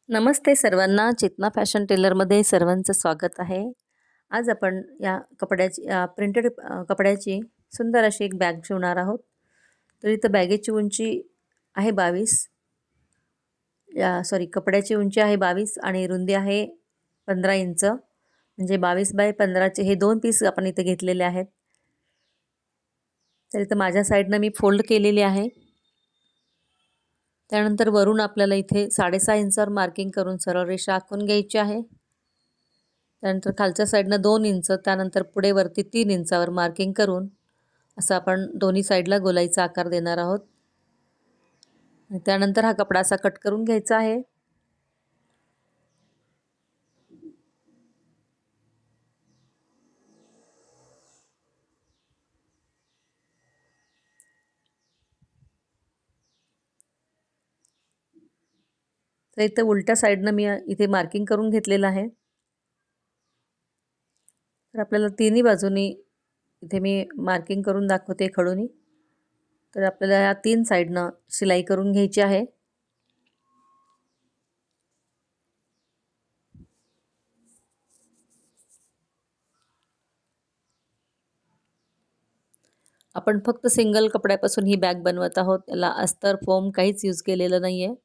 नमस्ते सर्वांना. चेतना फॅशन टेलरमध्ये सर्वांचं स्वागत आहे. आज आपण या कपड्याची प्रिंटेड कपड्याची सुंदर अशी एक बॅग शिवणार आहोत. तर इथं बॅगेची उंची आहे 22. कपड्याची उंची आहे 22 आणि रुंदी आहे 15 इंच. म्हणजे 22 बाय 15चे हे 2 पीस आपण इथे घेतलेले आहेत. तर इथं माझ्या साईडनं मी फोल्ड केलेली आहे. त्यानंतर वरून आपल्याला इथे 6.5 इंचावर मार्किंग करून सरळ रेषा आखून घ्यायची आहे. त्यानंतर खालच्या साईडनं 2 इंच, त्यानंतर पुढे वरती 3 इंचावर मार्किंग करून असं आपण दोन्ही साईडला गोलाईचा आकार देणार आहोत. त्यानंतर हा कपडा असा कट करून घ्यायचा आहे. तर इथे उलट्या साईडनं मी इथे मार्किंग करून घेतलेलं आहे. तर आपल्याला तिन्ही बाजूनी इथे मी मार्किंग करून दाखवते खडूनी. तर आपल्याला या 3 साईडनं शिलाई करून घ्यायची आहे. आपण फक्त सिंगल कपड्यापासून ही बॅग बनवत आहोत. याला अस्तर, फोम काहीच यूज केलेलं नाही आहे.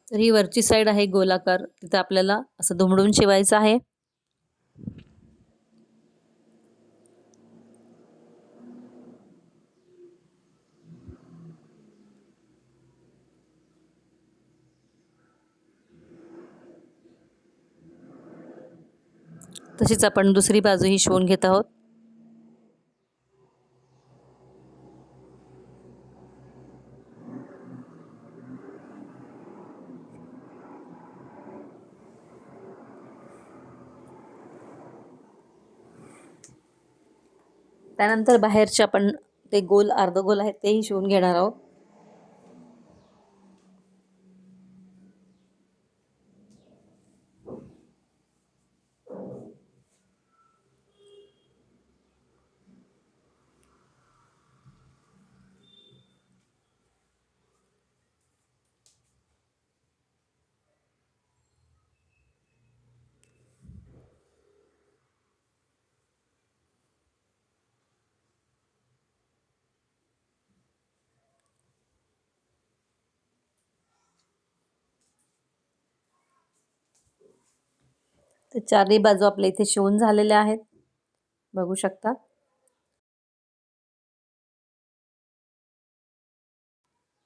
तर ही वरची साईड आहे गोलाकार, तिथं आपल्याला असं दुमडून शिवायचं आहे. तशीच आपण दुसरी बाजूही शिवून घेत आहोत. त्यानंतर बाहेरचे आपण ते गोल अर्धगोल आहेत तेही शिवून घेणार आहोत. तर चारही बाजू आपल्या इथे शिवून झालेल्या आहेत, बघू शकता.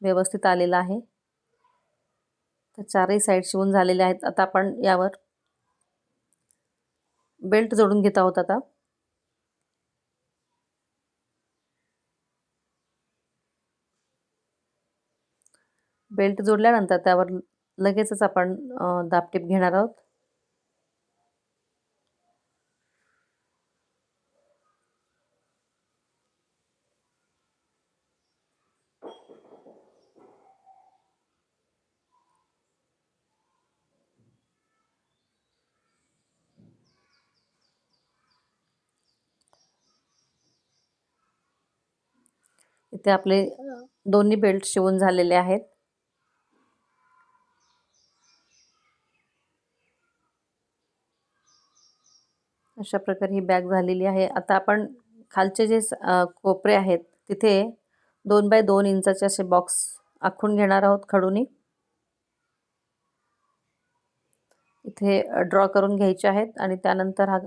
व्यवस्थित आलेला आहे. तर चारही साईड शिवून झालेल्या आहेत. आता आपण यावर बेल्ट जोडून घेत आहोत. आता बेल्ट जोडल्यानंतर त्यावर लगेचच आपण दाबटीप घेणार आहोत. इथे आपले दोन्ही बेल्ट शिवून झालेले आहेत. अशा प्रकारे ही बॅग झालेली आहे. आता आपण खालचे जे कोपरे आहेत तिथे 2 बाय 2 इंचाचे असे बॉक्स आखून घेणार आहोत खडूनी. इथे ड्रॉ करून घ्यायचे आहेत आणि त्यानंतर हा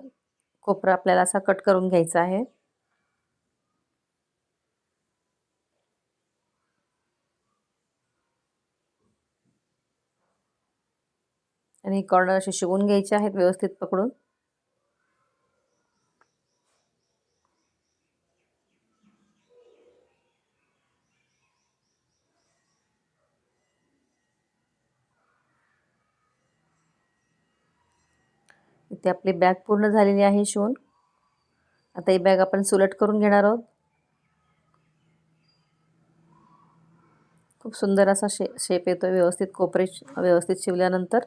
कोपरा आपल्याला असा कट करून घ्यायचा आहे. आणि कॉर्नर असे शिवून घ्यायचे आहेत व्यवस्थित पकडून. इथे आपली बॅग पूर्ण झालेली आहे शिवून. आता ही बॅग आपण सुलट करून घेणार आहोत. खूप सुंदर असा शेप येतोय व्यवस्थित, कोपरे व्यवस्थित शिवल्यानंतर.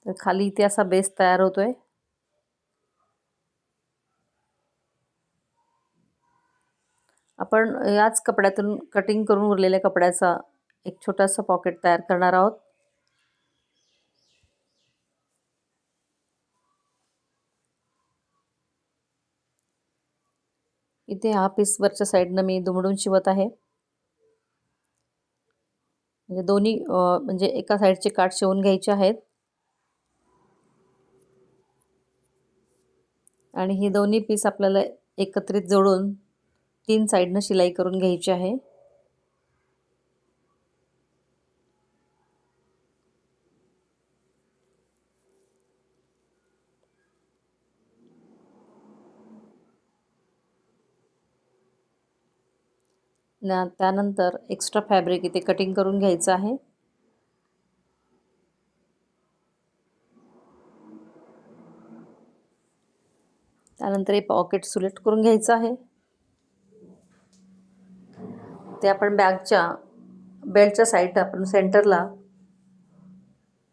तर खाली इथे असा बेस तयार होतोय. आपण याच कपड्यातून कटिंग करून उरलेल्या कपड्याचा एक छोटासा पॉकेट तयार करणार आहोत. इथे हा पीस वरच्या साईडनं मी दुमडून शिवत आहे. म्हणजे दोन्ही म्हणजे एका साईडचे काठ शिवून घ्यायचे आहेत आणि ही दोन्ही पीस आपल्याला एकत्रित जोडून 3 साईडनं शिलाई करून घ्यायची आहे. त्यानंतर एक्स्ट्रा फॅब्रिक इथे कटिंग करून घ्यायचं आहे. त्यानंतर हे पॉकेट सिलेक्ट करून घ्यायचं आहे. ते आपण बॅगच्या बेल्टच्या साईडला आपण सेंटरला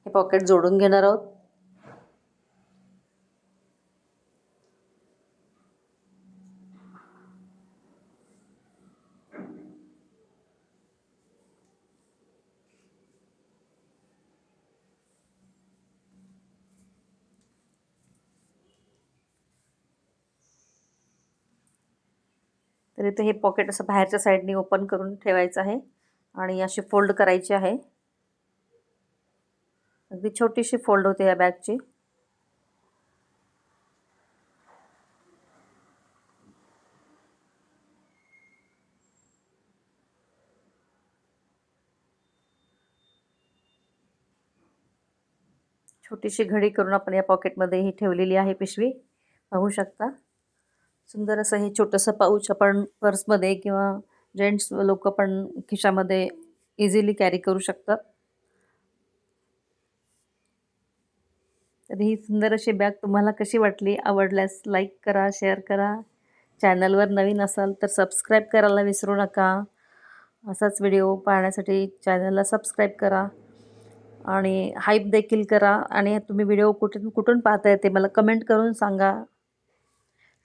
हे पॉकेट जोडून घेणार आहोत. तर इथे हे पॉकेट असं बाहेरच्या साईडने ओपन करून ठेवायचं आहे आणि अशी फोल्ड करायची आहे. अगदी छोटीशी फोल्ड होते या बॅगची. छोटीशी घडी करून आपण या पॉकेटमध्ये ही ठेवलेली आहे पिशवी. पाहू शकता. सुंदर असं हे छोटंसं पाऊच आपण पर्समध्ये किंवा जेंट्स लोक पण खिशामध्ये इझिली कॅरी करू शकतात. तर ही सुंदर अशी बॅग तुम्हाला कशी वाटली? आवडल्यास लाईक करा, शेअर करा. चॅनलवर नवीन असाल तर सबस्क्राईब करायला विसरू नका. असाच व्हिडिओ पाहण्यासाठी चॅनलला सबस्क्राईब करा आणि हाईप देखील करा. आणि तुम्ही व्हिडिओ कुठून पाहताय ते मला कमेंट करून सांगा.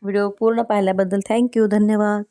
व्हिडिओ पूर्ण पाहिल्याबद्दल थँक्यू. धन्यवाद.